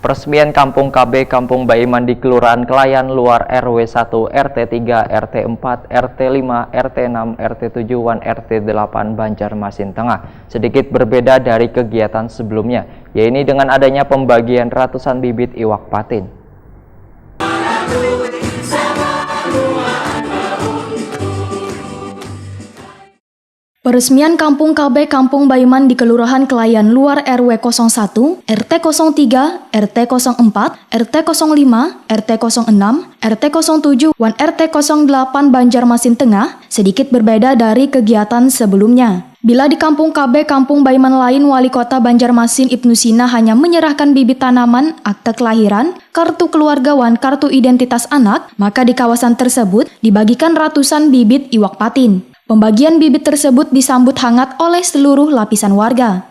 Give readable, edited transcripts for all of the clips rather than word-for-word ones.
Peresmian Kampung KB Kampung Baiman di Kelurahan Kelayan Luar RW 1, RT 3, RT 4, RT 5, RT 6, RT 7, dan RT 8 Banjarmasin Tengah sedikit berbeda dari kegiatan sebelumnya, yaitu dengan adanya pembagian ratusan bibit iwak patin. Peresmian Kampung KB Kampung Baiman di Kelurahan Kelayan Luar RW 01, RT 03, RT 04, RT 05, RT 06, RT 07, dan RT 08 Banjarmasin Tengah sedikit berbeda dari kegiatan sebelumnya. Bila di Kampung KB Kampung Baiman lain, Wali Kota Banjarmasin Ibnu Sina hanya menyerahkan bibit tanaman, akte kelahiran, kartu keluarga, dan kartu identitas anak, maka di kawasan tersebut dibagikan ratusan bibit iwak patin. Pembagian bibit tersebut disambut hangat oleh seluruh lapisan warga.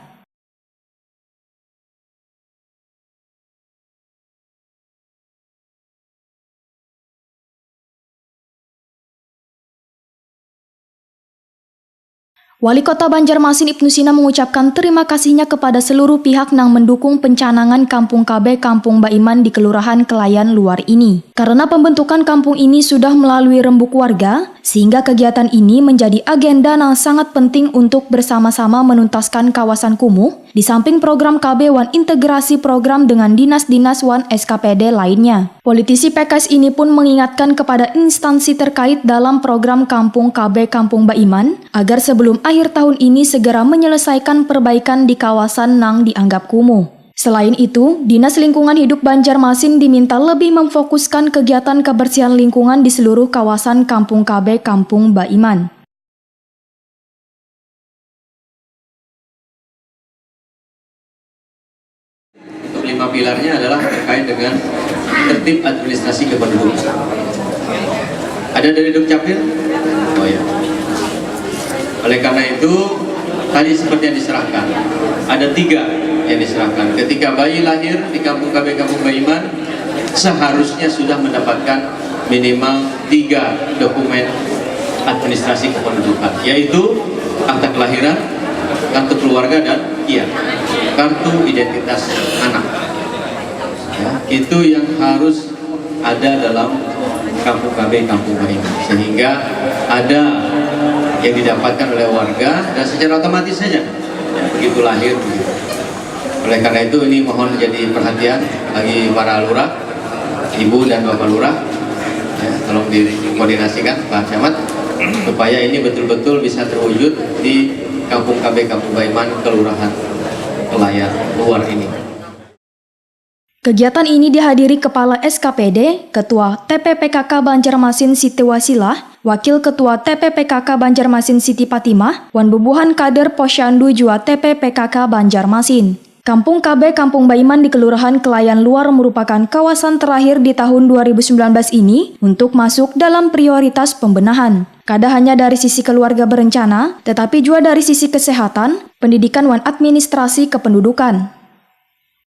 Wali Kota Banjarmasin Ibnu Sina mengucapkan terima kasihnya kepada seluruh pihak yang mendukung pencanangan Kampung KB Kampung Baiman di Kelurahan Kelayan Luar ini. Karena pembentukan kampung ini sudah melalui rembuk warga, sehingga kegiatan ini menjadi agenda yang sangat penting untuk bersama-sama menuntaskan kawasan kumuh, di samping program KB wan integrasi program dengan dinas-dinas wan SKPD lainnya. Politisi PKS ini pun mengingatkan kepada instansi terkait dalam program Kampung KB Kampung Baiman agar sebelum akhir tahun ini segera menyelesaikan perbaikan di kawasan yang dianggap kumuh. Selain itu, Dinas Lingkungan Hidup Banjarmasin diminta lebih memfokuskan kegiatan kebersihan lingkungan di seluruh kawasan Kampung KB Kampung Baiman. Untuk 5 pilarnya adalah terkait dengan tertib administrasi kependudukan. Ada dari Dukcapil? Oh ya. Oleh karena itu, tadi seperti yang diserahkan, ada 3 yang diserahkan. Ketika bayi lahir di Kampung KB Kampung Baiman, seharusnya sudah mendapatkan minimal 3 dokumen administrasi kependudukan, yaitu akta kelahiran, kartu keluarga, dan kartu identitas anak. Ya, itu yang harus ada dalam Kampung KB Kampung Baiman, sehingga ada yang didapatkan oleh warga dan secara otomatis saja ya, begitu lahir begitu. Oleh karena itu ini mohon menjadi perhatian bagi para lurah, ibu dan bapak lurah, ya, tolong dikoordinasikan Pak Camat supaya ini betul-betul bisa terwujud di Kampung KB Kampung Baiman Kelurahan Kelayan Luar ini. Kegiatan ini dihadiri Kepala SKPD, Ketua TPPKK Banjarmasin Siti Wasilah, Wakil Ketua TPPKK Banjarmasin Siti Fatimah, dan bubuhan kader Posyandu Jua TPPKK Banjarmasin. Kampung KB Kampung Baiman di Kelurahan Kelayan Luar merupakan kawasan terakhir di tahun 2019 ini untuk masuk dalam prioritas pembenahan. Kada hanya dari sisi keluarga berencana, tetapi juga dari sisi kesehatan, pendidikan, dan administrasi kependudukan.